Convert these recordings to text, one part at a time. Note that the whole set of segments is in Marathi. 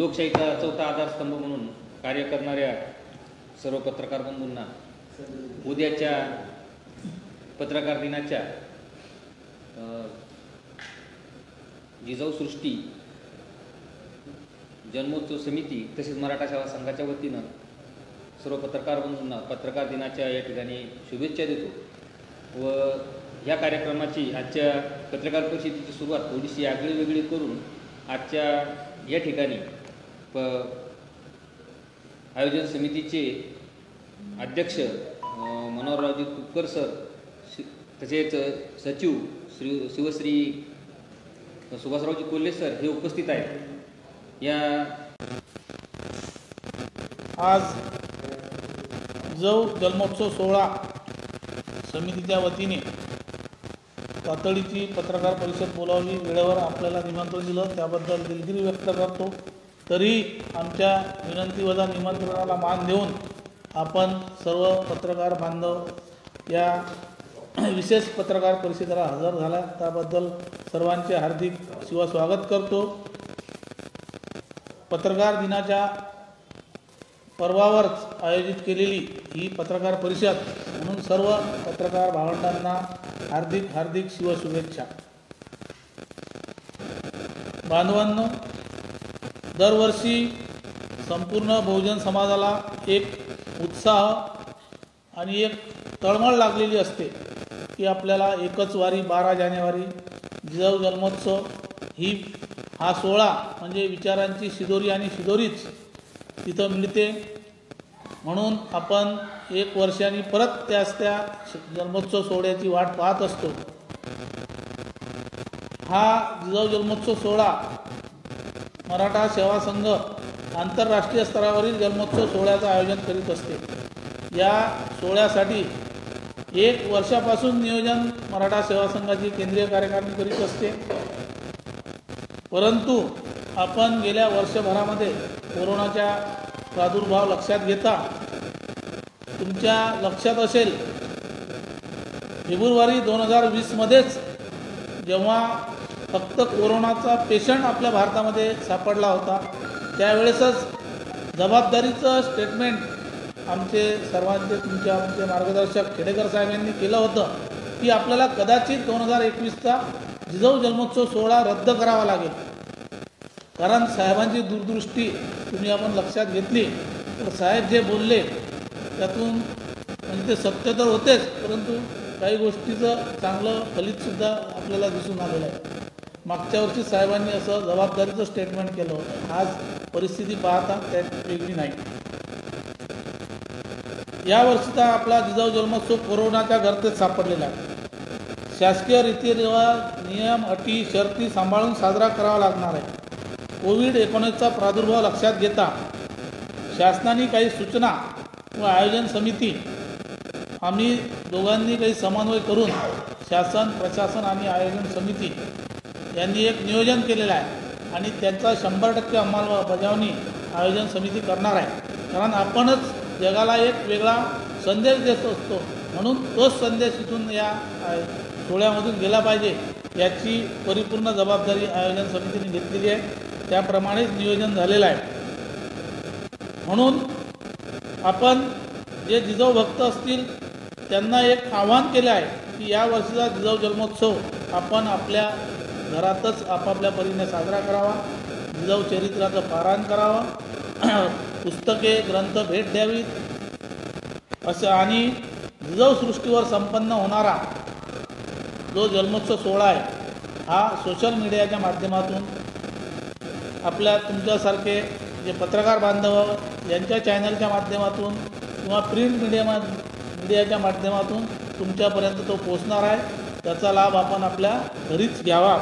लोकशाहीचा चौथा आधारस्तंभ म्हणून कार्य करणाऱ्या सर्व पत्रकार बंधूंना उद्याच्या पत्रकार दिनाच्या जिजाऊ सृष्टी जन्मोत्सव समिती तसेच मराठा सेवा संघाच्या वतीनं सर्व पत्रकार बंधूंना पत्रकार दिनाच्या या ठिकाणी शुभेच्छा देतो व ह्या कार्यक्रमाची आजच्या पत्रकार परिषदेची सुरुवात थोडीशी आगळी वेगळी करून आजच्या या ठिकाणी आयोजन समितीचे अध्यक्ष मनोहररावजी तुपकर सर तसेच सचिव शिवश्री सुभाषरावजी कोल्हे सर हे उपस्थित आहेत। या आज जिजाऊ जन्मोत्सव सोहळा समितीच्या वतीने तातडीची पत्रकार परिषद बोलावली, वेळेवर आपल्याला निमंत्रण दिलं त्याबद्दल दिलगिरी व्यक्त करतो। तरी आमच्या विनंतीवजा निमंत्रणाला मान देऊन आपण सर्व पत्रकार बांधव या विशेष पत्रकार परिषदेला हजर झाला त्याबद्दल सर्वांचे हार्दिक शिवस्वागत करतो। पत्रकार दिनाच्या पर्वावरच आयोजित केलेली ही पत्रकार परिषद म्हणून सर्व पत्रकार भावंडांना हार्दिक हार्दिक शिवशुभेच्छा। बांधवांनो, दरवर्षी संपूर्ण बहुजन समाजाला एक उत्साह आणि एक तळमळ लागलेली असते की आपल्याला एकच वारी 12 जानेवारी जिजाऊ जन्मोत्सव हा सोहळा म्हणजे विचारांची शिदोरी आणि शिदोरीच तिथं मिळते, म्हणून आपण एक वर्षांनी परत त्या जन्मोत्सव सोहळ्याची वाट पाहत असतो। हा जिजाऊ जन्मोत्सव सोहळा मराठा सेवा संघ आंतरराष्ट्रीय स्तरावरील जन्मोत्सव सोहळ्याचं आयोजन करीत असते। या सोहळ्यासाठी एक वर्षापासून नियोजन मराठा सेवा संघाची केंद्रीय कार्यकारिणी करीत असते, परंतु आपण गेल्या वर्षभरामध्ये कोरोनाचा प्रादुर्भाव लक्षात घेता तुमच्या लक्षात असेल फेब्रुवारी 2020 मध्येच जेव्हा फक्त कोरोनाचा पेशंट आपल्या भारतामध्ये सापडला होता त्यावेळेसच जबाबदारीचं स्टेटमेंट आमचे सर्वांचे आमचे मार्गदर्शक खेडेकर साहेब यांनी केलं होतं की आपल्याला कदाचित 2021चा जिजाऊ जन्मोत्सव सोहळा रद्द करावा लागेल, कारण साहेबांची दूरदृष्टी तुम्ही आपण लक्षात घेतली तर साहेब जे बोलले त्यातून म्हणजे ते सत्य तर होतेच, परंतु काही गोष्टीचं चांगलं फलितसुद्धा आपल्याला दिसून आलेलं आहे। मागच्या वर्षी साहेबांनी असं जबाबदारीचं स्टेटमेंट केलं होतं, आज परिस्थिती पाहता त्यात वेगळी नाही। या वर्षीचा आपला जिजाऊ जन्मोत्सव कोरोनाच्या गर्तेत सापडलेला आहे। शासकीय रीतिरिवाज नियम अटी शर्ती सांभाळून साजरा करावा लागणार आहे। कोविड-19चा प्रादुर्भाव लक्षात घेता शासनाने काही सूचना व आयोजन समिती आम्ही दोघांनी काही समन्वय करून शासन प्रशासन आणि आयोजन समिती यांनी एक नियोजन केलेलं आहे आणि त्याचा 100% अंमलबजावणी आयोजन समिती करणार आहे, कारण आपणच जगाला एक वेगळा संदेश देत असतो, म्हणून तोच संदेश इथून या सोहळ्यामधून गेला पाहिजे याची परिपूर्ण जबाबदारी आयोजन समितीने घेतलेली आहे, त्याप्रमाणेच नियोजन झालेलं आहे। म्हणून आपण जे जिजाऊ भक्त असतील त्यांना एक आव्हान केलं आहे की या वर्षीचा जिजाऊ जन्मोत्सव आपण आपल्या घरातच आपापल्या परीने साजरा करावा, जिजाऊ चरित्राचं पारायण करावं, पुस्तके ग्रंथ भेट द्यावीत असं, आणि जिजाऊ सृष्टीवर संपन्न होणारा जो जन्मोत्सव सोहळा आहे हा सोशल मीडियाच्या माध्यमातून आपल्या तुमच्यासारखे जे पत्रकार बांधव यांच्या चॅनलच्या माध्यमातून किंवा प्रिंट मीडियाच्या माध्यमातून तुमच्यापर्यंत तो पोचणार आहे, त्याचा लाभ आपण आपल्या घरीच घ्यावा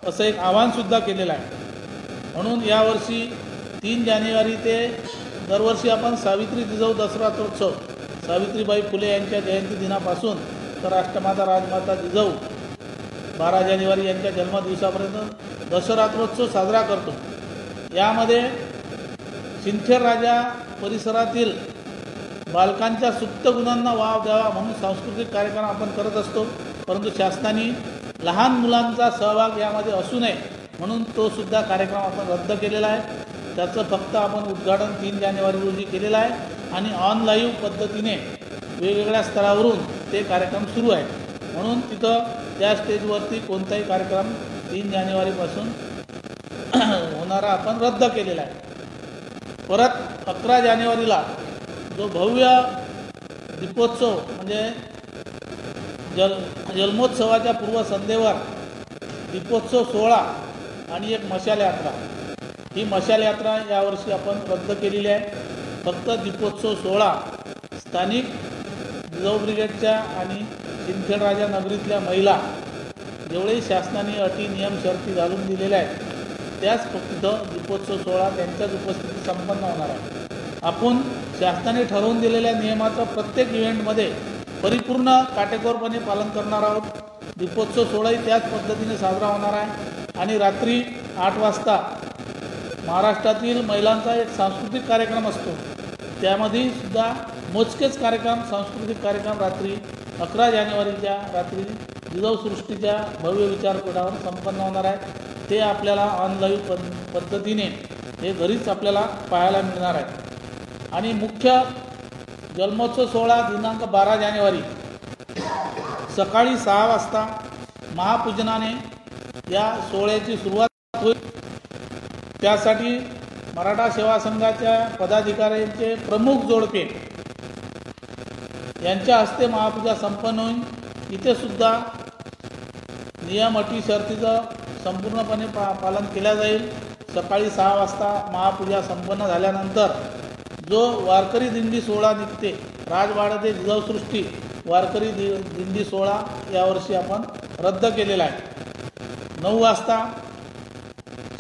असं एक आवाहनसुद्धा केलेलं आहे। म्हणून यावर्षी 3 जानेवारी ते दरवर्षी आपण सावित्री जिजाऊ दसरात्रोत्सव सावित्रीबाई फुले यांच्या जयंती दिनापासून तर राष्ट्रमाता राजमाता जिजाऊ 12 जानेवारी यांच्या जन्मदिवसापर्यंत दसरात्रोत्सव साजरा करतो। यामध्ये सिंदखेड राजा परिसरातील बालकांच्या सुप्त गुणांना वाव द्यावा म्हणून सांस्कृतिक कार्यक्रम आपण करत असतो, परंतु शासनाने लहान मुलांचा सहभाग यामध्ये असू नये म्हणून तो सुद्धा कार्यक्रम आपण रद्द केलेला आहे। त्याचं फक्त आपण उद्घाटन 3 जानेवारी रोजी केलेलं आहे आणि ऑनलाईव्ह पद्धतीने वेगवेगळ्या स्तरावरून ते कार्यक्रम सुरू आहे. म्हणून तिथं त्या स्टेजवरती कोणताही कार्यक्रम 3 जानेवारीपासून होणारा आपण रद्द केलेला आहे. परत 11 जानेवारीला जो भव्य दीपोत्सव म्हणजे जन्मोत्सवाच्या पूर्वसंध्येवर दीपोत्सव सोहळा आणि एक मशाल यात्रा, ही मशाल यात्रा यावर्षी आपण रद्द केलेली आहे. फक्त दीपोत्सव सोहळा स्थानिक जिजाऊ ब्रिगेडच्या आणि सिंदखेडराजा नगरीतल्या महिला जेवढे शासनाने अटी नियम शर्ती घालून दिलेल्या आहेत त्याच फक्त दीपोत्सव सोहळा त्यांच्याच उपस्थितीत संपन्न होणार आहे. आपण शासनाने ठरवून दिलेल्या नियमाचं प्रत्येक इव्हेंटमध्ये परिपूर्ण काटेकोरपणे पालन करणार आहोत. दीपोत्सव सोहळाही त्याच पद्धतीने साजरा होणार आहे आणि रात्री 8 वाजता महाराष्ट्रातील महिलांचा एक सांस्कृतिक कार्यक्रम असतो. त्यामध्ये सुद्धा मोजकेच कार्यक्रम, सांस्कृतिक कार्यक्रम रात्री 11 जानेवारीच्या रात्री जिजाऊ सृष्टीच्या भव्य विचारपीठावर संपन्न होणार आहे. ते आपल्याला ऑनलाईव्ह पद्धतीने हे घरीच आपल्याला पाहायला मिळणार आहे. आणि मुख्य जन्मोत्सव सोहळा दिनांक 12 जानेवारी सकाळी 6 वाजता महापूजनाने या सोहळ्याची सुरुवात होईल. त्यासाठी मराठा सेवा संघाच्या पदाधिकाऱ्यांचे प्रमुख जोडपे यांच्या हस्ते महापूजा संपन्न होईल. इथे सुद्धा नियम अटी शर्तीचं संपूर्णपणे पालन केलं जाईल. सकाळी 6 वाजता महापूजा संपन्न झाल्यानंतर जो वारकरी दिंडी सोहळा निघते राजवाडा ते जिजाऊ सृष्टी वारकरी दिंडी सोहळा यावर्षी आपण रद्द केलेला आहे. 9 वाजता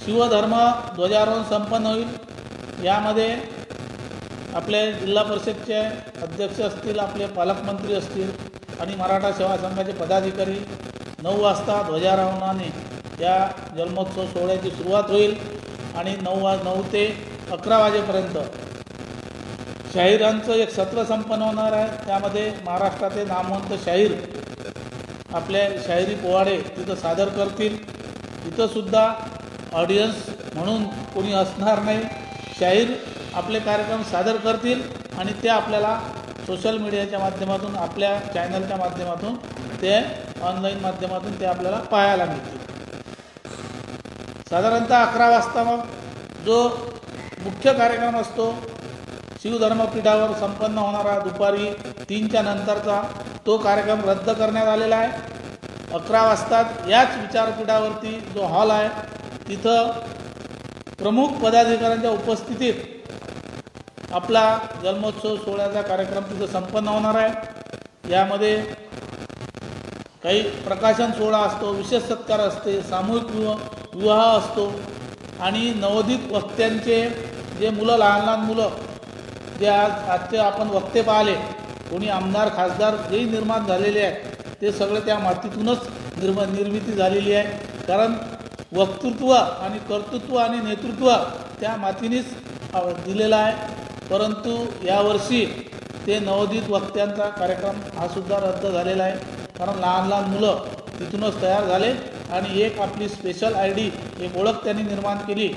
शिवधर्म ध्वजारोहण संपन्न होईल. यामध्ये आपले जिल्हा परिषदचे अध्यक्ष असतील, आपले पालकमंत्री असतील आणि मराठा सेवा संघाचे पदाधिकारी 9 वाजता ध्वजारोहणाने या जन्मोत्सव सोहळ्याची सुरुवात होईल आणि 9 ते 11 वाजेपर्यंत शाहिरांचं एक सत्र संपन्न होणार आहे. त्यामध्ये महाराष्ट्राचे नामवंत शाहीर आपले शाहिरी पोवाडे तिथं सादर करतील. तिथंसुद्धा ऑडियन्स म्हणून कोणी असणार नाही. शाहीर आपले कार्यक्रम सादर करतील आणि ते आपल्याला सोशल मीडियाच्या माध्यमातून, आपल्या चॅनलच्या माध्यमातून, ते ऑनलाईन माध्यमातून ते आपल्याला पाहायला मिळतील. साधारणतः 11 वाजता मग जो मुख्य कार्यक्रम असतो शिवधर्मपीठावर संपन्न होणारा दुपारी 3च्या नंतरचा तो कार्यक्रम रद्द करण्यात आलेला आहे. 11 वाजता याच विचारपीठावरती जो हॉल आहे तिथं प्रमुख पदाधिकाऱ्यांच्या उपस्थितीत आपला जन्मोत्सव सोहळ्याचा कार्यक्रम तिथं संपन्न होणार आहे. यामध्ये काही प्रकाशन सोहळा असतो, विशेष सत्कार असते, सामूहिक विवाह असतो आणि नवोदित वक्त्यांचे जे मुलं, लहान लहान मुलं जे आजचे आपण वक्ते पाहिले, कोणी आमदार खासदार जेही निर्माण झालेले आहेत ते सगळे त्या मातीतूनच निर्मिती झालेली आहे. कारण वक्तृत्व आणि कर्तृत्व आणि नेतृत्व त्या मातीनेच दिलेलं आहे. परंतु यावर्षी ते नवोदित वक्त्यांचा कार्यक्रम हा सुद्धा रद्द झालेला आहे. कारण लहान लहान मुलं तिथूनच तयार झाले आणि एक आपली स्पेशल ID, एक ओळख त्यांनी निर्माण केली.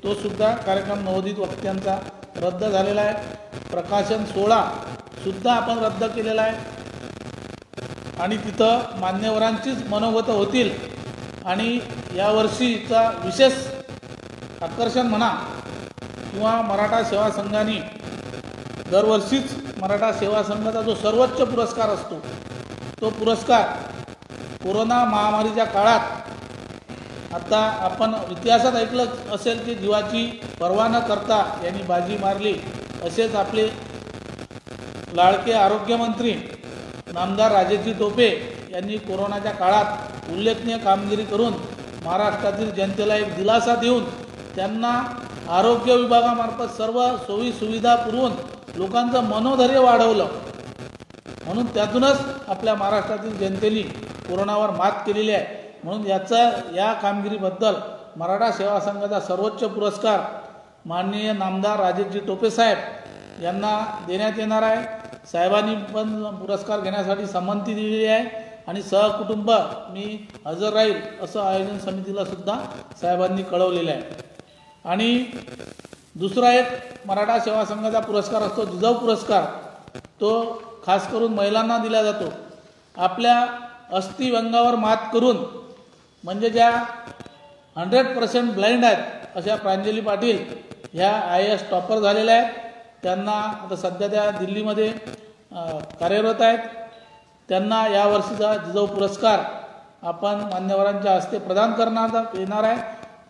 तो सुद्धा कार्यक्रम नवोदित वक्त्यांचा रद्द झालेला आहे. प्रकाशन सोहळा सुद्धा आपण रद्द केलेला आहे आणि तिथं मान्यवरांचीच मनोगतं होतील. आणि यावर्षीचा विशेष आकर्षण म्हणा किंवा मराठा सेवा संघाने दरवर्षीच मराठा सेवा संघाचा जो सर्वोच्च पुरस्कार असतो तो पुरस्कार कोरोना महामारीच्या काळात आता आपण इतिहासात ऐकलं असेल की जीवाची पर्वा न करता यांनी बाजी मारली. असेच आपले लाडके आरोग्यमंत्री नामदार राजेजी टोपे यांनी कोरोनाच्या काळात उल्लेखनीय कामगिरी करून महाराष्ट्रातील जनतेला एक दिलासा देऊन त्यांना आरोग्य विभागामार्फत सर्व सोयी सुविधा पुरवून लोकांचं मनोधैर्य वाढवलं. म्हणून त्यातूनच आपल्या महाराष्ट्रातील जनतेने कोरोनावर मात केलेली आहे. म्हणून या कामगिरीबद्दल मराठा सेवा संघाचा सर्वोच्च पुरस्कार माननीय नामदार राजेजी टोपे साहेब यांना देण्यात येणार आहे. साहेबांनी पण पुरस्कार घेण्यासाठी संमती दिलेली आहे आणि सहकुटुंब मी हजर राहील असं आयोजन समितीला सुद्धा साहेबांनी कळवलेलं आहे. आणि दुसरा एक मराठा सेवा संघाचा पुरस्कार असतो जिजाऊ पुरस्कार, तो खास करून महिलांना दिला जातो. आपल्या अस्थिव्यंगावर मात करून म्हणजे ज्या 100% ब्लाइंड आहेत अशा प्रांजली पाटील ह्या IAS टॉपर झालेल्या आहेत. त्यांना आता सध्या त्या दिल्लीमध्ये कार्यरत आहेत. त्यांना यावर्षीचा जिजाऊ पुरस्कार आपण मान्यवरांच्या हस्ते प्रदान करण्यात येणार आहे.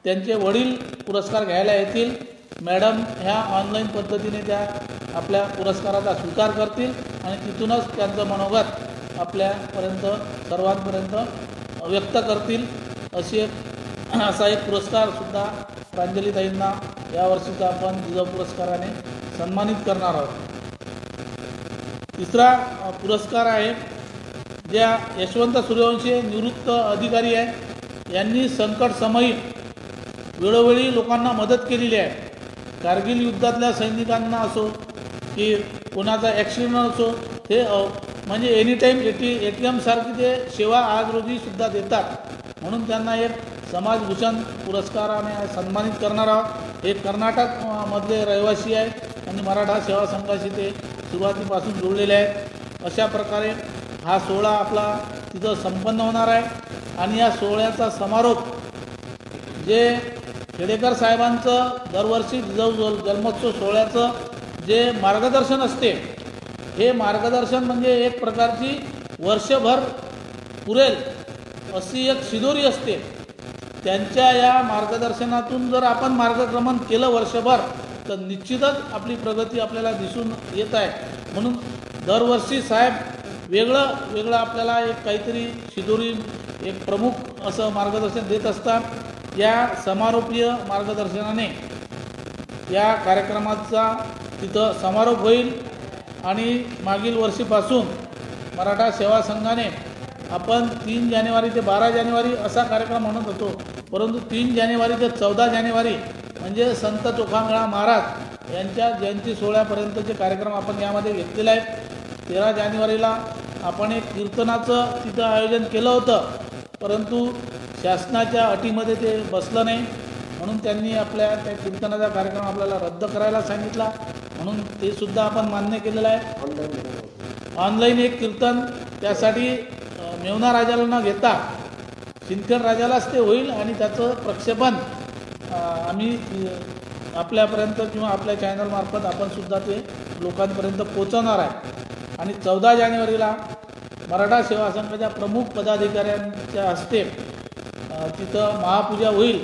त्यांचे वडील पुरस्कार घ्यायला येतील. मॅडम ह्या ऑनलाईन पद्धतीने त्या आपल्या पुरस्काराचा स्वीकार करतील आणि तिथूनच त्यांचं मनोगत आपल्यापर्यंत सर्वांपर्यंत व्यक्त करतील. असा एक पुरस्कारसुद्धा प्रांजलीताईंना यावर्षीचा आपण जिजाऊ पुरस्काराने सन्मानित करणार आहोत. तिसरा पुरस्कार आहे ज्या यशवंत सूर्यवंशी निवृत्त अधिकारी आहेत. यांनी संकट समयी वेळोवेळी लोकांना मदत केलेली आहे. कारगिल युद्धातल्या सैनिकांना असो की कोणाचा ॲक्सिडेंट असो ते म्हणजे एनी टाईम ATM सारखी ते सेवा आज रोजीसुद्धा देतात. म्हणून त्यांना एक समाजभूषण पुरस्काराने सन्मानित करणार आहोत. हे कर्नाटकमधले रहिवासी आहेत आणि मराठा सेवा संघाशी ते सुरुवातीपासून जोडलेले आहेत. अशा प्रकारे हा सोहळा आपला तिथं संपन्न होणार आहे. आणि या सोहळ्याचा समारोप जे खेडेकर साहेबांचं दरवर्षी जिजाऊ जन्मोत्सव सोहळ्याचं जे मार्गदर्शन असते, हे मार्गदर्शन म्हणजे एक प्रकारची वर्षभर पुरेल अशी एक शिदोरी असते. त्यांच्या या मार्गदर्शनातून जर आपण मार्गक्रमण केलं वर्षभर तर निश्चितच आपली प्रगती आपल्याला दिसून येत आहे. म्हणून दरवर्षी साहेब वेगळं आपल्याला एक काहीतरी शिदोरी एक प्रमुख असं मार्गदर्शन देत असतात. या समारोपीय मार्गदर्शनाने या कार्यक्रमाचा तिथं समारोप होईल. आणि मागील वर्षीपासून मराठा सेवा संघाने आपण 3 जानेवारी ते 12 जानेवारी असा कार्यक्रम म्हणत होतो, परंतु 3 जानेवारी ते 14 जानेवारी म्हणजे संत चोखामेळा महाराज यांच्या जयंती सोहळ्यापर्यंतचे कार्यक्रम आपण यामध्ये घेतलेले आहेत. 13 जानेवारीला आपण एक कीर्तनाचं तिथं आयोजन केलं होतं, परंतु शासनाच्या अटीमध्ये ते बसलं नाही. म्हणून त्यांनी आपल्या त्या कीर्तनाचा कार्यक्रम आपल्याला रद्द करायला सांगितला. म्हणून ते सुद्धा आपण मान्य केलेलं आहे. ऑनलाईन एक कीर्तन त्यासाठी मेवना राजाला न घेता सिंदखेड राजालाच ते होईल आणि त्याचं प्रक्षेपण आम्ही आपल्यापर्यंत किंवा आपल्या चॅनलमार्फत आपण सुद्धा ते लोकांपर्यंत पोचवणार आहे. आणि 14 जानेवारीला मराठा सेवा संघाच्या प्रमुख पदाधिकाऱ्यांच्या हस्ते तिथं महापूजा होईल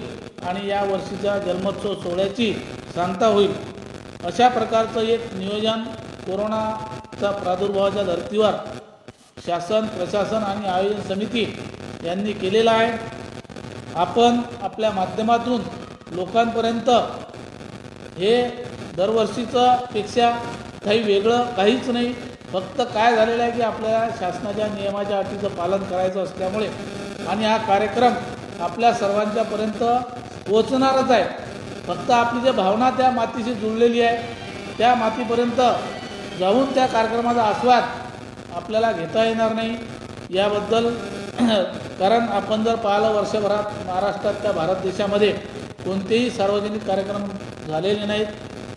आणि या वर्षीच्या जन्मोत्सव सोहळ्याची सांगता होईल. अशा प्रकारचं एक नियोजन कोरोनाचा प्रादुर्भावाच्या धर्तीवर शासन, प्रशासन आणि आयोजन समिती यांनी केलेलं आहे. आपण आपल्या माध्यमातून लोकांपर्यंत हे दरवर्षीचं पेक्षा काही वेगळं काहीच नाही. फक्त काय झालेलं आहे की आपल्याला शासनाच्या नियमाच्या अटीचं पालन करायचं असल्यामुळे आणि हा कार्यक्रम आपल्या सर्वांच्यापर्यंत पोहोचणारच आहे. फक्त आपली जी भावना त्या मातीशी जुळलेली आहे, त्या मातीपर्यंत जाऊन त्या कार्यक्रमाचा आस्वाद आपल्याला घेता येणार नाही. याबद्दल कारण आपण जर पाहिलं वर्षभरात महाराष्ट्रात त्या भारत देशामध्ये कोणतेही सार्वजनिक कार्यक्रम झालेले नाहीत.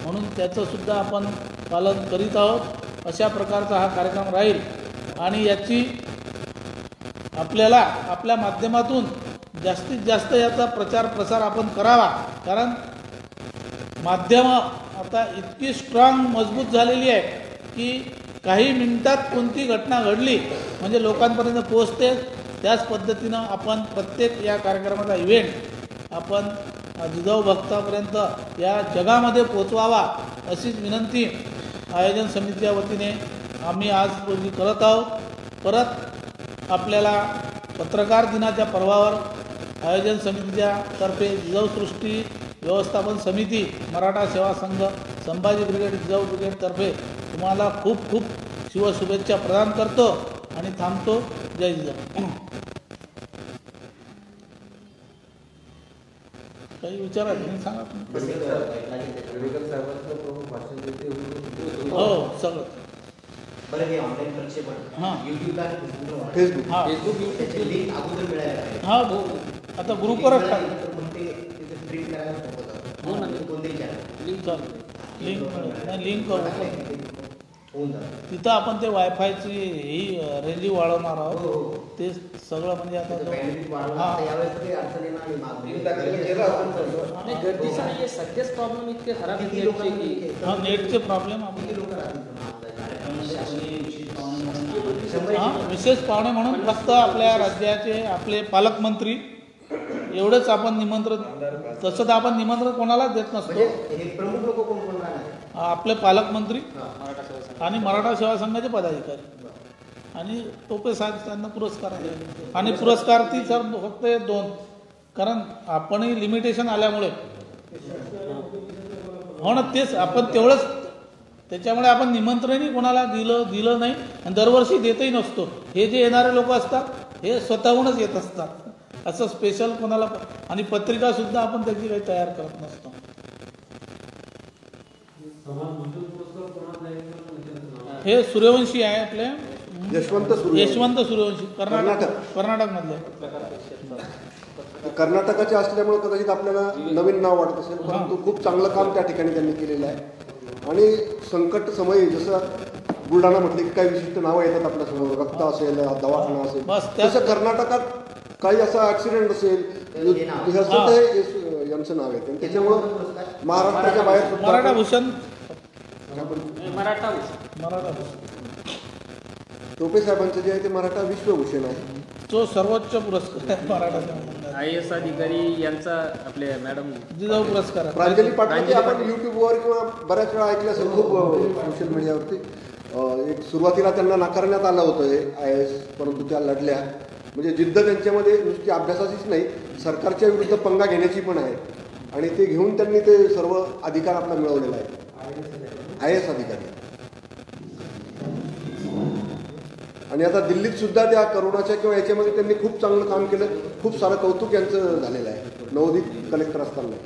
म्हणून त्याचंसुद्धा आपण पालन करीत आहोत. अशा प्रकारचा हा कार्यक्रम राहील आणि याची आपल्याला आपल्या माध्यमातून जास्तीत जास्त याचा प्रचार प्रसार आपण करावा. कारण माध्यमं आता इतकी स्ट्रॉंग मजबूत झालेली आहे की काही मिनिटात कोणती घटना घडली म्हणजे लोकांपर्यंत पोहोचते. त्याच पद्धतीनं आपण प्रत्येक या कार्यक्रमाचा इव्हेंट आपण जिजाऊ भक्तापर्यंत या जगामध्ये पोचवावा अशीच विनंती आयोजन समितीच्या वतीने आम्ही आज रोजी करत आहोत. परत आपल्याला पत्रकार दिनाच्या पर्वावर आयोजन समितीच्या तर्फे जिजाऊ सृष्टी व्यवस्थापन समिती, मराठा सेवा संघ, संभाजी ब्रिगेड, जिजाऊ ब्रिगेडतर्फे तुम्हाला खूप खूप शिवशुभेच्छा प्रदान करतो आणि थांबतो. जय जिजाऊ. काही विचारा सांगा. हो सगळं फेसबुक हा आता ग्रुपवरच हो ना लिंक करू तिथं आपण ते वायफायची ही रेंज वाढवणार आहोत ते सगळं म्हणजे आता गर्दीचा नाहीये सध्याच प्रॉब्लेम इतके खराब आहेत हा नेटचे प्रॉब्लेम आपण विशेष पाहुणे म्हणून फक्त आपल्या राज्याचे आपले पालकमंत्री एवढंच आपण निमंत्रण तसं तर आपण निमंत्रण कोणालाच देत नसतो प्रमुख लोक कोण कोण राहणार आपले पालकमंत्री आणि मराठा सेवा संघाचे पदाधिकारी आणि टोपे साहेब त्यांना पुरस्कार आहे आणि पुरस्कार ती सर फक्त 2 कारण आपणही लिमिटेशन आल्यामुळे हो ना तेच आपण तेवढंच त्याच्यामुळे आपण निमंत्रणही कोणाला दिलं नाही आणि दरवर्षी देतही नसतो हे जे येणारे लोक असतात हे स्वतःहूनच येत असतात असं स्पेशल कोणाला आणि पत्रिकासुद्धा आपण त्याची काही तयार करत नसतो हे सूर्यवंशी आहे आपले यशवंत सूर्यवंशी कर्नाटकमधले कर्नाटकाचे असल्यामुळे कदाचित आपल्याला नवीन नाव वाटत असेल परंतु खूप चांगलं काम त्या ठिकाणी त्यांनी केलेलं आहे आणि संकट समयी जसं बुलढाणा म्हटलं की काही विशिष्ट नावं येतात आपल्यासमोर रक्त असेल दवाखाना असेल तसं कर्नाटकात काही असा ऍक्सिडेंट असेल यांचं नाव आहे त्याच्यामुळं महाराष्ट्राच्या बाहेर मराठा भूषण टोपे साहेबांचं जे आहे ते मराठा विश्वभूषण आहे तो सर्वोच्च पुरस्कार आहे मराठा IAS अधिकारी यांचा आपले मॅडम जिजाऊ पुरस्कार आहे प्रांजली पाटलाची आपण युट्यूबवर किंवा बऱ्याच वेळा ऐकलं असेल खूप सोशल मीडियावरती एक सुरुवातीला त्यांना नाकारण्यात आलं होतं हे IAS परंतु त्या लढल्या म्हणजे जिद्द त्यांच्यामध्ये नुसती अभ्यासाचीच नाही सरकारच्या विरुद्ध पंगा घेण्याची पण आहे आणि ते घेऊन त्यांनी ते सर्व अधिकार आपला मिळवलेला आहे IAS अधिकारी आणि आता दिल्लीत सुद्धा त्या करोनाच्या किंवा याच्यामध्ये त्यांनी खूप चांगलं काम केलं खूप सारं कौतुक यांचं झालेलं आहे नवोदित कलेक्टर असताना